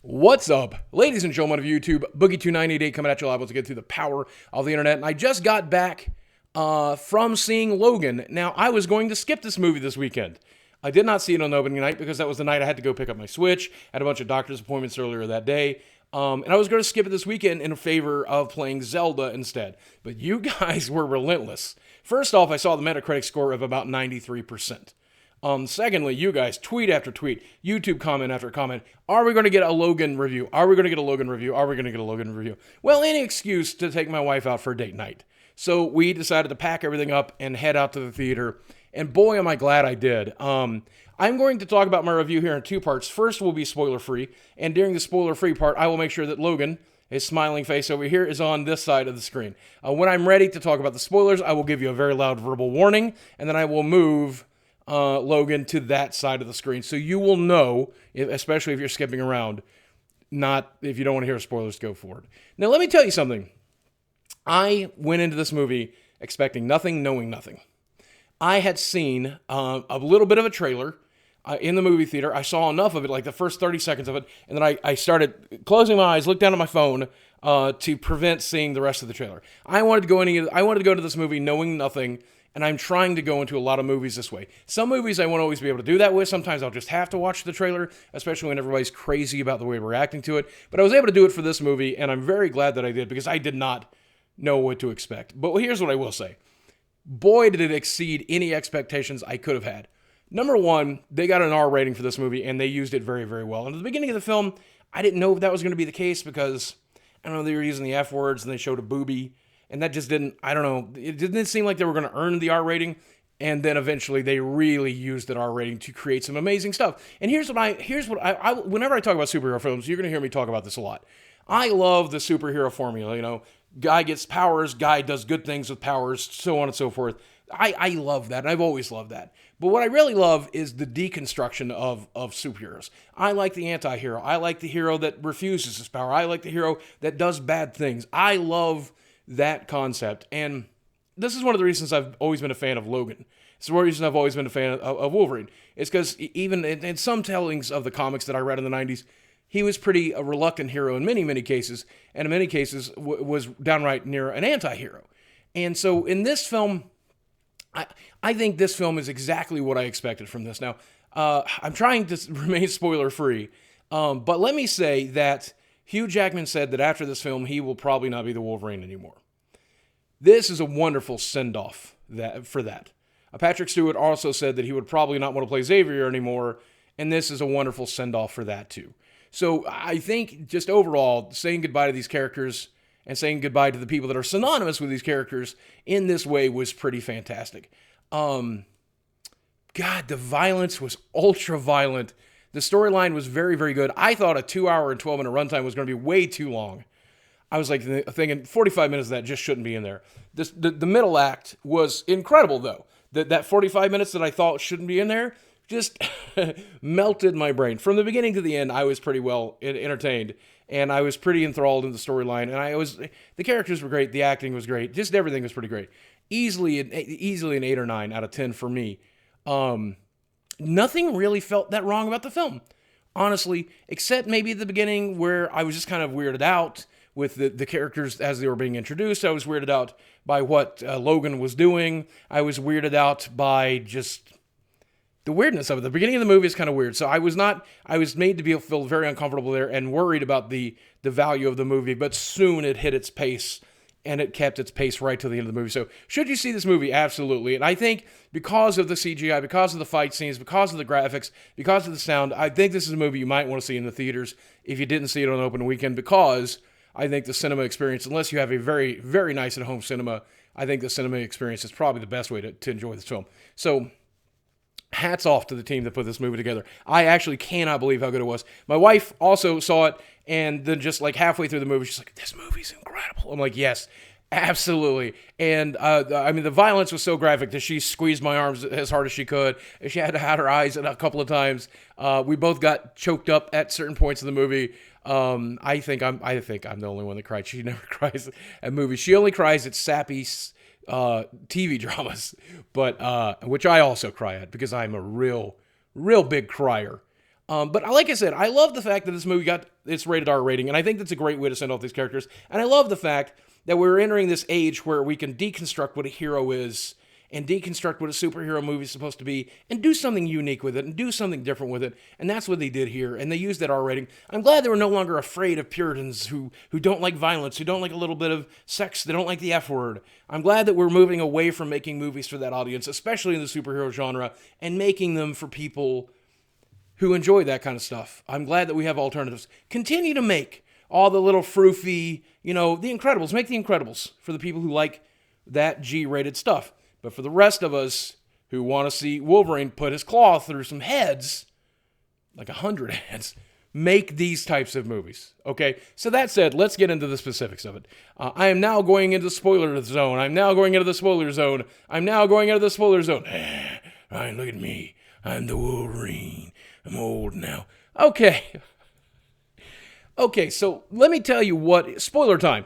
What's up, ladies and gentlemen of YouTube? Boogie2988 coming at you live to get through the power of the internet. And I just got back from seeing Logan. Now, I was going to skip this movie this weekend. I did not see it on opening night because that was the night I had to go pick up my Switch. I had a bunch of doctor's appointments earlier that day. And I was going to skip it this weekend in favor of playing Zelda instead. But you guys were relentless. First off, I saw the Metacritic score of about 93%. Secondly, you guys, tweet after tweet, YouTube comment after comment, are we going to get a Logan review? Are we going to get a Logan review? Are we going to get a Logan review? Well, any excuse to take my wife out for a date night. So we decided to pack everything up and head out to the theater. And boy, am I glad I did. I'm going to talk about my review here in two parts. First will be spoiler-free. And during the spoiler-free part, I will make sure that Logan, his smiling face over here, is on this side of the screen. When I'm ready to talk about the spoilers, I will give you a very loud verbal warning. And then I will move Logan to that side of the screen. So you will know, especially if you're skipping around, not if you don't want to hear spoilers, go forward. Now, let me tell you something. I went into this movie expecting nothing, knowing nothing. I had seen a little bit of a trailer in the movie theater. I saw enough of it, like the first 30 seconds of it, and then I started closing my eyes, looked down at my phone to prevent seeing the rest of the trailer. I wanted to go into this movie knowing nothing. And I'm trying to go into a lot of movies this way. Some movies I won't always be able to do that with. Sometimes I'll just have to watch the trailer, especially when everybody's crazy about the way we're reacting to it. But I was able to do it for this movie, and I'm very glad that I did because I did not know what to expect. But here's what I will say. Boy, did it exceed any expectations I could have had. Number one, they got an R rating for this movie, and they used it very, very well. And at the beginning of the film, I didn't know if that was going to be the case because, I don't know, they were using the F words, and they showed a boobie. And that just didn't, I don't know, it didn't seem like they were going to earn the R rating. And then eventually they really used that R rating to create some amazing stuff. And here's what I whenever I talk about superhero films, you're going to hear me talk about this a lot. I love the superhero formula, you know, guy gets powers, guy does good things with powers, so on and so forth. I love that. I've always loved that. But what I really love is the deconstruction of superheroes. I like the anti-hero. I like the hero that refuses his power. I like the hero that does bad things. I love that concept. And this is one of the reasons I've always been a fan of Logan. It's one reason I've always been a fan of Wolverine. It's because even in some tellings of the comics that I read in the 90s, he was pretty a reluctant hero in many, many cases, and in many cases was downright near an anti-hero. And so in this film, I think this film is exactly what I expected from this. Now, I'm trying to remain spoiler-free, but let me say that Hugh Jackman said that after this film, he will probably not be the Wolverine anymore. This is a wonderful send-off for that. Patrick Stewart also said that he would probably not want to play Xavier anymore, and this is a wonderful send-off for that too. So I think just overall, saying goodbye to these characters and saying goodbye to the people that are synonymous with these characters in this way was pretty fantastic. God, the violence was ultra-violent. The storyline was very, very good. I thought a 2-hour and 12-minute runtime was going to be way too long. I was like thinking 45 minutes of that just shouldn't be in there. The middle act was incredible, though. That 45 minutes that I thought shouldn't be in there just melted my brain. From the beginning to the end, I was pretty well entertained, and I was pretty enthralled in the storyline. And the characters were great, the acting was great, just everything was pretty great. Easily an 8 or 9 out of 10 for me. Nothing really felt that wrong about the film, honestly, except maybe at the beginning where I was just kind of weirded out with the characters as they were being introduced. I was weirded out by what Logan was doing. I was weirded out by just the weirdness of it. The beginning of the movie is kind of weird. So I was made to feel very uncomfortable there and worried about the value of the movie, but soon it hit its pace. And it kept its pace right to the end of the movie. So should you see this movie? Absolutely. And I think because of the CGI, because of the fight scenes, because of the graphics, because of the sound, I think this is a movie you might want to see in the theaters if you didn't see it on open weekend, because I think the cinema experience, unless you have a very, very nice at-home cinema, I think the cinema experience is probably the best way to enjoy this film. So hats off to the team that put this movie together. I actually cannot believe how good it was. My wife also saw it, and then just like halfway through the movie, she's like, "This movie's incredible." I'm like, "Yes, absolutely." And I mean, the violence was so graphic that she squeezed my arms as hard as she could. She had to hide her eyes a couple of times. We both got choked up at certain points of the movie. I think I'm the only one that cried. She never cries at movies. She only cries at sappy TV dramas, but which I also cry at because I'm a real big crier. But like I said, I love the fact that this movie got its rated R rating, and I think that's a great way to send off these characters. And I love the fact that we're entering this age where we can deconstruct what a hero is and deconstruct what a superhero movie is supposed to be and do something unique with it and do something different with it. And that's what they did here. And they used that R rating. I'm glad they were no longer afraid of Puritans who don't like violence, who don't like a little bit of sex, they don't like the F word. I'm glad that we're moving away from making movies for that audience, especially in the superhero genre, and making them for people who enjoy that kind of stuff. I'm glad that we have alternatives. Continue to make all the little froofy, the Incredibles. Make the Incredibles for the people who like that G-rated stuff. But for the rest of us who want to see Wolverine put his claw through some heads, like 100 heads, make these types of movies. Okay? So that said, let's get into the specifics of it. I am now going into the spoiler zone. I'm now going into the spoiler zone. Ryan, look at me. I'm the Wolverine. I'm old now. Okay. Okay, so let me tell you what... Spoiler time.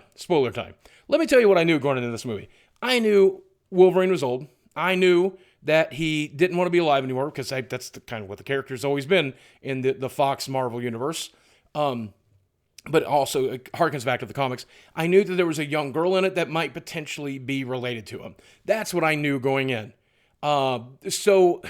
Let me tell you what I knew going into this movie. I knew Wolverine was old. I knew that he didn't want to be alive anymore because that's kind of what the character's always been in the Fox Marvel universe. But also it harkens back to the comics. I knew that there was a young girl in it that might potentially be related to him. That's what I knew going in. So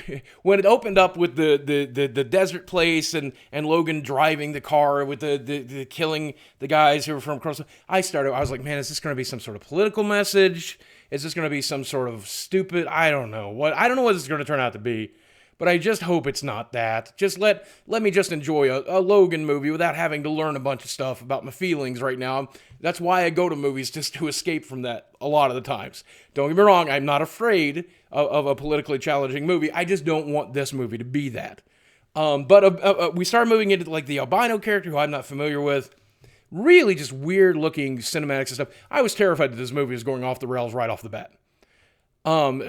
when it opened up with the desert place and Logan driving the car with the killing the guys who were from across, I was like, man, is this going to be some sort of political message? Is this going to be some sort of stupid, I don't know what this is going to turn out to be, but I just hope it's not that. Just let me just enjoy a Logan movie without having to learn a bunch of stuff about my feelings right now. That's why I go to movies, just to escape from that a lot of the times. Don't get me wrong, I'm not afraid of a politically challenging movie. I just don't want this movie to be that. But we start moving into like the albino character who I'm not familiar with. Really just weird looking cinematics and stuff. I was terrified that this movie was going off the rails right off the bat.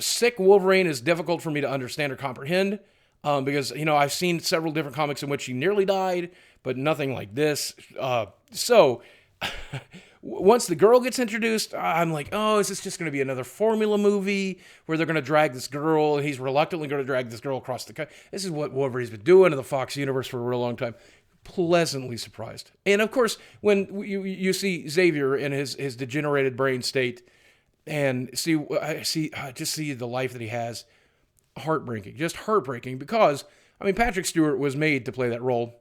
Sick Wolverine is difficult for me to understand or comprehend because, I've seen several different comics in which he nearly died, but nothing like this. So once the girl gets introduced, I'm like, oh, is this just going to be another formula movie where they're going to drag this girl and he's reluctantly going to drag this girl across the country? This is what Wolverine's been doing in the Fox universe for a real long time. Pleasantly surprised. And of course, when you see Xavier in his degenerated brain state and see the life that he has, just heartbreaking because, Patrick Stewart was made to play that role.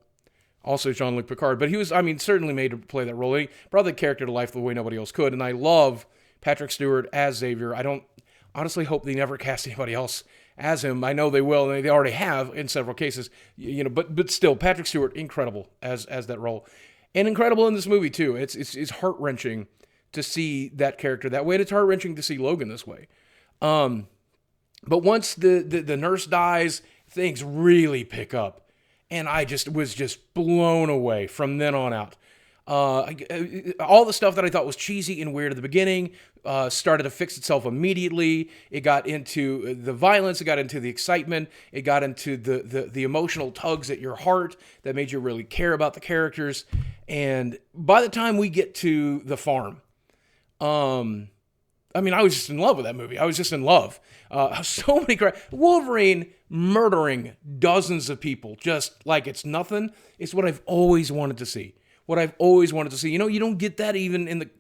Also Jean-Luc Picard, but he was, certainly made to play that role. He brought the character to life the way nobody else could, and I love Patrick Stewart as Xavier. I don't honestly hope they never cast anybody else as him. I know they will, and they already have in several cases, but still, Patrick Stewart, incredible as that role. And incredible in this movie, too. It's heart-wrenching to see that character that way, and it's heart-wrenching to see Logan this way. But once the nurse dies, things really pick up. And I was just blown away from then on out. All the stuff that I thought was cheesy and weird at the beginning started to fix itself immediately. It got into the violence. It got into the excitement. It got into the emotional tugs at your heart that made you really care about the characters. And by the time we get to the farm, I was just in love with that movie. I was just in love. So many Wolverine murdering dozens of people just like it's nothing. It's what I've always wanted to see. You don't get that even in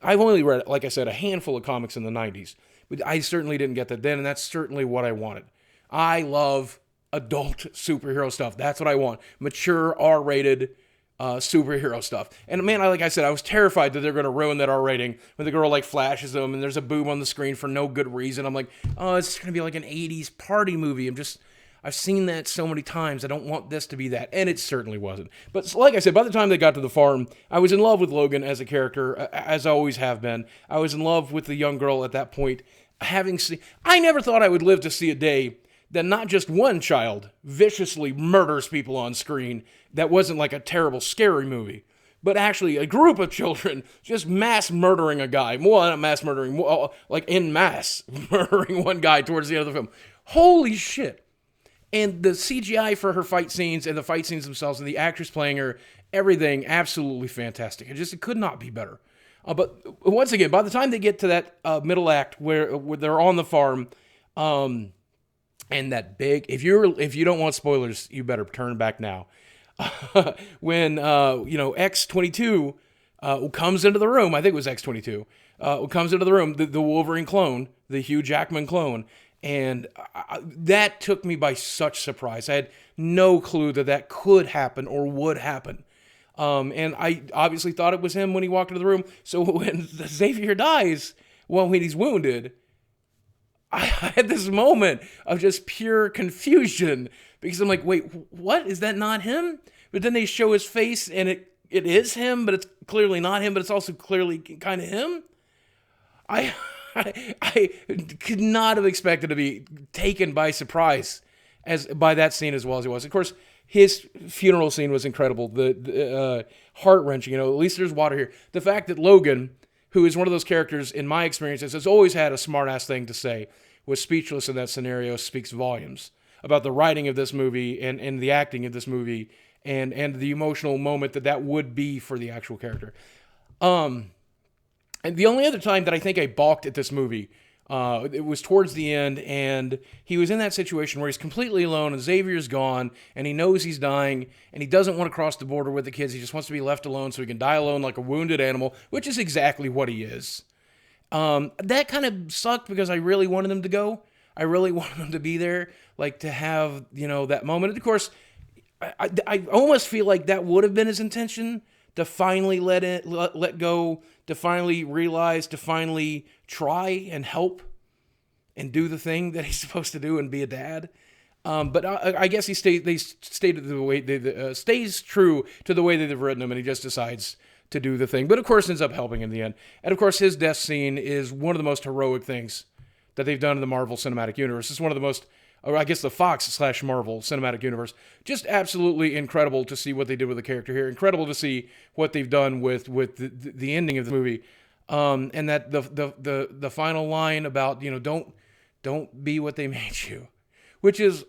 I've only read, like I said, a handful of comics in the 90s. But I certainly didn't get that then, and that's certainly what I wanted. I love adult superhero stuff. That's what I want. Mature, R-rated superhero stuff. And man, like I said, I was terrified that they're going to ruin that R rating when the girl flashes them and there's a boob on the screen for no good reason. I'm like, oh, it's going to be like an 80s party movie. I've seen that so many times. I don't want this to be that. And it certainly wasn't. But like I said, by the time they got to the farm, I was in love with Logan as a character, as I always have been. I was in love with the young girl at that point. I never thought I would live to see a day that not just one child viciously murders people on screen that wasn't like a terrible, scary movie, but actually a group of children just mass murdering a guy. Well, not mass murdering, like en masse murdering one guy towards the end of the film. Holy shit. And the CGI for her fight scenes and the fight scenes themselves and the actress playing her, everything absolutely fantastic. It could not be better. But once again, by the time they get to that middle act where they're on the farm, And that big, if you don't want spoilers, you better turn back now. When X-22 comes into the room, I think it was X-22, comes into the room, the Wolverine clone, the Hugh Jackman clone, and that took me by such surprise. I had no clue that that could happen or would happen. And I obviously thought it was him when he walked into the room. So when Xavier dies, well, when he's wounded, I had this moment of just pure confusion because I'm like, wait, what? Is that not him? But then they show his face and it is him, but it's clearly not him, but it's also clearly kind of him. I, I could not have expected to be taken by surprise by that scene as well as it was. Of course, his funeral scene was incredible. The heart-wrenching, at least there's water here. The fact that Logan, who is one of those characters, in my experiences, has always had a smart-ass thing to say, was speechless in that scenario, speaks volumes about the writing of this movie and the acting of this movie and the emotional moment that would be for the actual character. And the only other time that I think I balked at this movie, it was towards the end, and he was in that situation where he's completely alone, and Xavier's gone, and he knows he's dying, and he doesn't want to cross the border with the kids. He just wants to be left alone so he can die alone like a wounded animal, which is exactly what he is. That kind of sucked because I really wanted him to go. I really wanted him to be there, like to have, that moment. And of course, I almost feel like that would have been his intention, to finally let go, to finally realize, to finally try and help and do the thing that he's supposed to do and be a dad. But I guess they stated the way stays true to the way they've written him, and he just decides to do the thing. But of course, ends up helping in the end. And of course, his death scene is one of the most heroic things that they've done in the Marvel Cinematic Universe. It's one of the most, or I guess the Fox/Marvel Cinematic Universe. Just absolutely incredible to see what they did with the character here. Incredible to see what they've done with the ending of the movie. And that the final line about, don't be what they made you, which is,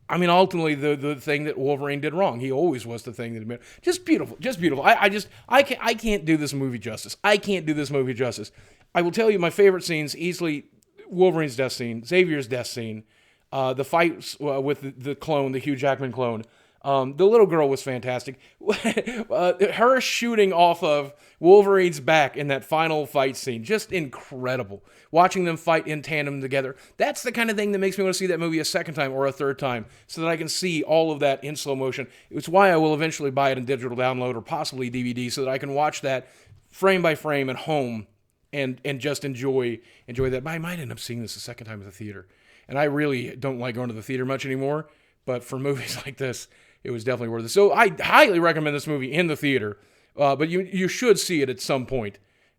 ultimately the thing that Wolverine did wrong. He always was the thing that he made. Just beautiful, just beautiful. I can't do this movie justice. I can't do this movie justice. I will tell you my favorite scenes, easily Wolverine's death scene, Xavier's death scene, the fight with the clone, the Hugh Jackman clone. The little girl was fantastic. Her shooting off of Wolverine's back in that final fight scene, just incredible. Watching them fight in tandem together. That's the kind of thing that makes me want to see that movie a second time or a third time, so that I can see all of that in slow motion. It's why I will eventually buy it in digital download or possibly DVD, so that I can watch that frame by frame at home and just enjoy that. But I might end up seeing this a second time at the theater. And I really don't like going to the theater much anymore, but for movies like this, it was definitely worth it. So I highly recommend this movie in the theater, but you should see it at some point,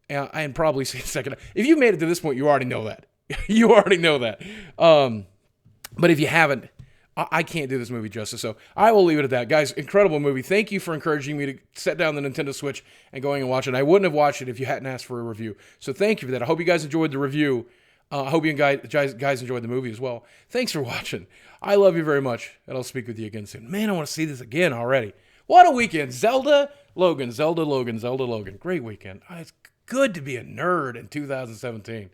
and probably see it second. If you made it to this point, you already know that. You already know that. But if you haven't, I can't do this movie justice, so I will leave it at that. Guys, incredible movie. Thank you for encouraging me to set down the Nintendo Switch and going and watch it. I wouldn't have watched it if you hadn't asked for a review. So thank you for that. I hope you guys enjoyed the review. I hope you guys enjoyed the movie as well. Thanks for watching. I love you very much, and I'll speak with you again soon. Man, I want to see this again already. What a weekend. Zelda, Logan. Great weekend. It's good to be a nerd in 2017.